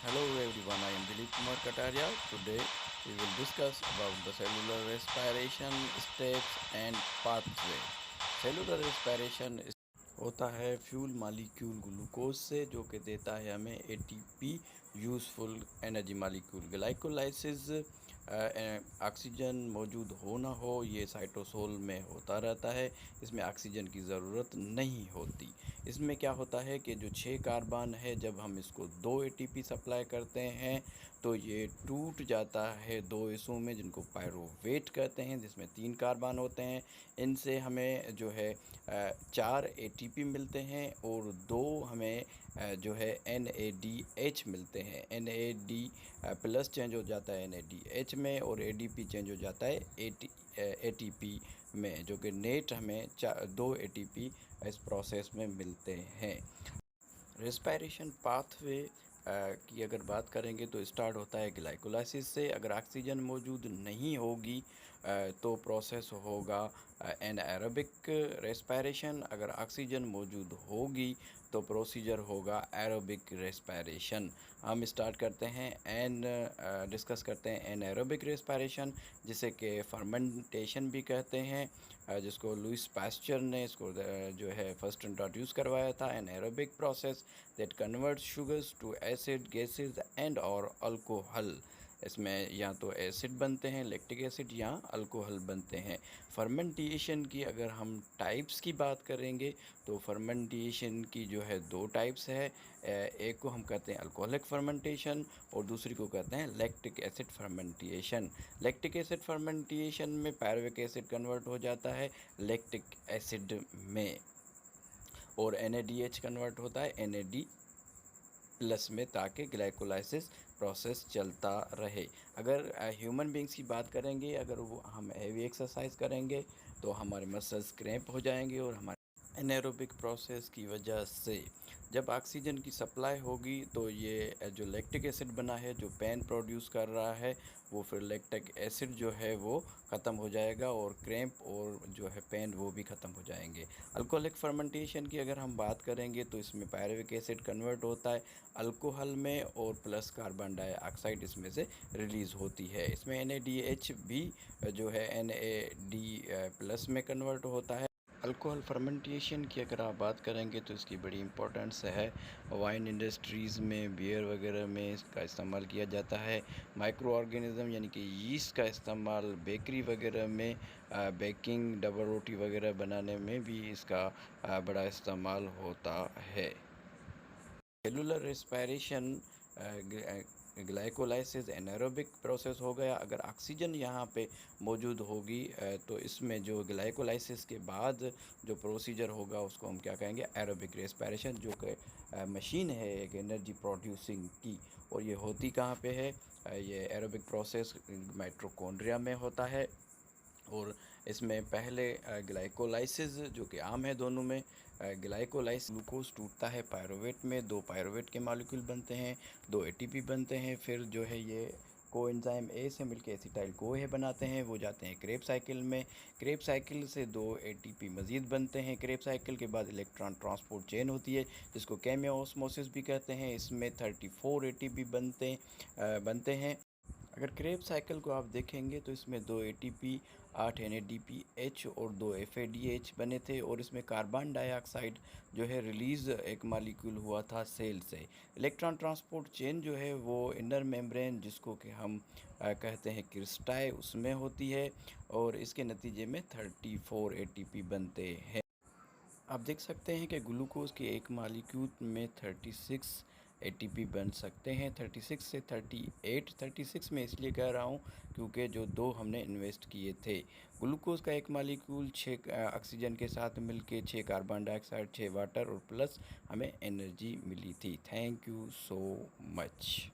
Hello everyone, I am Dilip Kumar Kataria. Today we will discuss about the cellular respiration steps and pathway. Cellular respiration होता है fuel molecule glucose से जो कि देता है हमें ATP useful energy molecule. Glycolysis oxygen मौजूद हो ना हो ये साइटोसोल में होता रहता है। इसमें ऑक्सीजन की ज़रूरत नहीं होती। इसमें क्या होता है कि जो 6 कार्बन है जब हम इसको 2 एटीपी सप्लाई करते हैं तो ये टूट जाता है 2 हिस्सों में जिनको पायरोवेट कहते हैं, जिसमें 3 कार्बन होते हैं। इनसे हमें जो है 4 एटीपी मिलते हैं और 2 हमें जो है NADH मिलते हैं। NAD प्लस चेंज हो जाता है NADH में और ADP चेंज हो जाता है ATP में, जो कि नेट हमें 2 ATP इस प्रोसेस में मिलते हैं। रेस्पिरेशन पाथवे की अगर बात करेंगे तो स्टार्ट होता है ग्लाइकोलाइसिस से। अगर ऑक्सीजन मौजूद नहीं होगी तो प्रोसेस होगा एनाएरोबिक रेस्पिरेशन। अगर ऑक्सीजन मौजूद होगी तो प्रोसीजर होगा एरोबिक रेस्पिरेशन। हम स्टार्ट करते हैं डिस्कस करते हैं एनाएरोबिक रेस्पिरेशन, जिसे कि फर्मेंटेशन भी कहते हैं, जिसको लुइस पास्चर ने इसको जो है फर्स्ट इंट्रोड्यूस करवाया था। Anaerobic process that convert sugars to acid gases and और अल्कोहल। इसमें या तो एसिड बनते हैं लैक्टिक एसिड या अल्कोहल बनते हैं। फर्मेंटेशन की अगर हम टाइप्स की बात करेंगे तो फर्मेंटेशन की जो है 2 टाइप्स है। एक को हम कहते हैं अल्कोहलिक फर्मेंटेशन और दूसरी को कहते हैं lactic acid fermentation. Lactic acid fermentation में पायरुविक एसिड कन्वर्ट हो जाता है लैक्टिक एसिड में और NADH कन्वर्ट होता है NAD प्लस में, ताकि ग्लाइकोलाइसिस प्रोसेस चलता रहे। अगर ह्यूमन बींग्स की बात करेंगे, अगर वो हम हैवी एक्सरसाइज करेंगे तो हमारे मसल्स क्रैम्प हो जाएंगे और हमारे एनारोबिक प्रोसेस की वजह से जब ऑक्सीजन की सप्लाई होगी तो ये जो लैक्टिक एसिड बना है जो पेन प्रोड्यूस कर रहा है वो फिर लैक्टिक एसिड जो है वो ख़त्म हो जाएगा और क्रैम्प और जो है पेन वो भी ख़त्म हो जाएंगे। अल्कोहलिक फर्मेंटेशन की अगर हम बात करेंगे तो इसमें पायरुविक एसिड कन्वर्ट होता है अल्कोहल में और प्लस कार्बन डाइऑक्साइड इसमें से रिलीज़ होती है। इसमें NADH भी जो है NAD प्लस में कन्वर्ट होता है। अल्कोहल फर्मेंटेशन की अगर आप बात करेंगे तो इसकी बड़ी इम्पोर्टेंस है। वाइन इंडस्ट्रीज़ में, बियर वगैरह में इसका इस्तेमाल किया जाता है। माइक्रो ऑर्गेनिज़म यानी कि यीस्ट का इस्तेमाल बेकरी वगैरह में, बेकिंग, डबल रोटी वगैरह बनाने में भी इसका बड़ा इस्तेमाल होता है। Cellular respiration glycolysis anaerobic process हो गया। अगर ऑक्सीजन यहाँ पे मौजूद होगी तो इसमें जो ग्लाइकोलाइसिस के बाद जो प्रोसीजर होगा उसको हम क्या कहेंगे, एरोबिक रेस्पिरेशन, जो कि मशीन है एक एनर्जी प्रोड्यूसिंग की। और ये होती कहाँ पे है, ये एरोबिक प्रोसेस माइटोकॉन्ड्रिया में होता है। और इसमें पहले ग्लाइकोलाइसिस जो कि आम है दोनों में, ग्लाइकोलाइसिस ग्लूकोज टूटता है पायरुवेट में, 2 पायरुवेट के मॉलिक्यूल बनते हैं, 2 ATP बनते हैं। फिर जो है ये कोएंजाइम A से मिलकर एसिटाइल CoA बनाते हैं, वो जाते हैं क्रेब साइकिल में। क्रेब साइकिल से 2 ATP मज़ीद बनते हैं। क्रेब साइकिल के बाद इलेक्ट्रॉन ट्रांसपोर्ट चेन होती है जिसको केमियो ऑस्मोसिस भी कहते हैं। इसमें 34 ATP बनते हैं। अगर क्रेब साइकिल को आप देखेंगे तो इसमें 2 ATP, 8 NADPH और 2 FADH बने थे और इसमें कार्बन डाइऑक्साइड जो है रिलीज़ एक मॉलिक्यूल हुआ था सेल से। इलेक्ट्रॉन ट्रांसपोर्ट चेन जो है वो इनर मेम्ब्रेन जिसको कि हम कहते हैं क्रिस्टाई, उसमें होती है और इसके नतीजे में 34 ATP बनते हैं। आप देख सकते हैं कि ग्लूकोज के एक मॉलिक्यूल में 36 ATP बन सकते हैं। 36 से 38, 36 में इसलिए कह रहा हूँ क्योंकि जो 2 हमने इन्वेस्ट किए थे। ग्लूकोज का एक मॉलिक्यूल 6 ऑक्सीजन के साथ मिलके 6 कार्बन डाइऑक्साइड, 6 वाटर और प्लस हमें एनर्जी मिली थी। Thank you so much.